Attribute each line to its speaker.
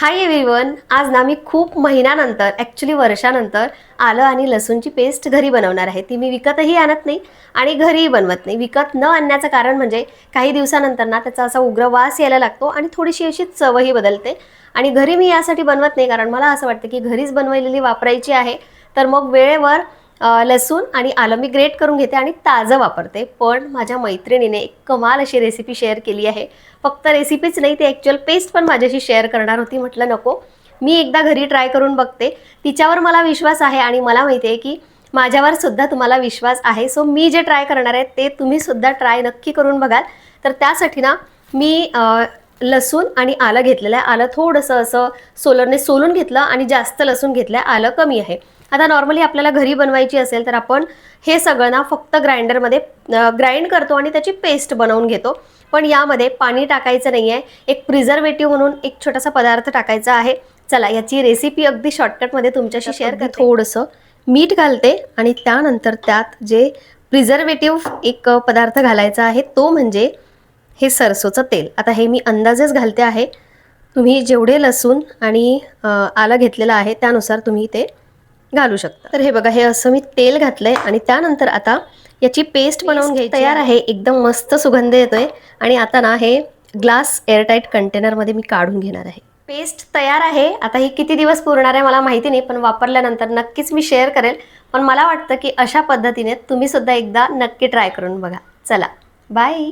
Speaker 1: Hi everyone, आज ना मी खूप महिन्यानंतर ॲक्च्युली वर्षानंतर आलं आणि लसूणची पेस्ट घरी बनवणार आहे. ती मी विकतही आणत नाही आणि घरीही बनवत नाही. विकत न आणण्याचं कारण म्हणजे काही दिवसानंतर ना त्याचा असा उग्र वास यायला लागतो आणि थोडीशी अशी चवही बदलते. आणि घरी मी यासाठी बनवत नाही कारण मला असं वाटतं की घरीच बनवलेली वापरायची आहे, तर मग वेळेवर लसूण आणि आलं मी ग्रेट करून घेते आणि ताजं वापरते. पण माझ्या मैत्रिणीने एक कमाल अशी रेसिपी शेअर केली आहे. फक्त रेसिपीच नाही, ती ॲक्च्युअल पेस्ट पण माझ्याशी शेअर करणार होती. म्हटलं नको, मी एकदा घरी ट्राय करून बघते. तिच्यावर मला विश्वास आहे आणि मला माहिती आहे की माझ्यावर सुद्धा तुम्हाला विश्वास आहे. सो मी जे ट्राय करणार आहे ते तुम्ही सुद्धा ट्राय नक्की करून बघाल. तर त्यासाठी ना मी लसूण आणि आलं घेतलेलं आहे. आलं थोडंसं असं सोलरने सोलून घेतलं आणि जास्त लसूण घेतलं आहे. आलं कमी आहे. आता नॉर्मली आपल्याला घरी बनवायची असेल तर आपण हे सगळं ना फक्त ग्राइंडरमध्ये ग्राइंड करतो आणि त्याची पेस्ट बनवून घेतो. पण यामध्ये पाणी टाकायचं नाही आहे. एक प्रिझर्वेटिव्ह म्हणून एक छोटासा पदार्थ टाकायचा आहे. चला याची रेसिपी अगदी शॉर्टकटमध्ये तुमच्याशी शेअर करते. थोडंसं मीठ घालते आणि त्यानंतर त्यात जे प्रिझर्वेटिव्ह एक पदार्थ घालायचा आहे तो म्हणजे हे सरसोचं तेल. आता हे मी अंदाजेच घालते आहे. तुम्ही जेवढे लसूण आणि आलं घेतलेलं आहे त्यानुसार तुम्ही ते घालू शकता. तर हे बघा, हे असं मी तेल घातलंय आणि त्यानंतर आता याची पेस्ट बनवून घ्यायची तयार आहे. एकदम मस्त सुगंध येतोय आणि आता ना हे ग्लास एअरटाईट कंटेनरमध्ये मी काढून घेणार आहे. पेस्ट तयार आहे. आता ही किती दिवस पुरणार आहे मला माहिती नाही, पण वापरल्यानंतर नक्कीच मी शेअर करेल. पण मला वाटतं की अशा पद्धतीने तुम्ही सुद्धा एकदा नक्की ट्राय करून बघा. चला बाय.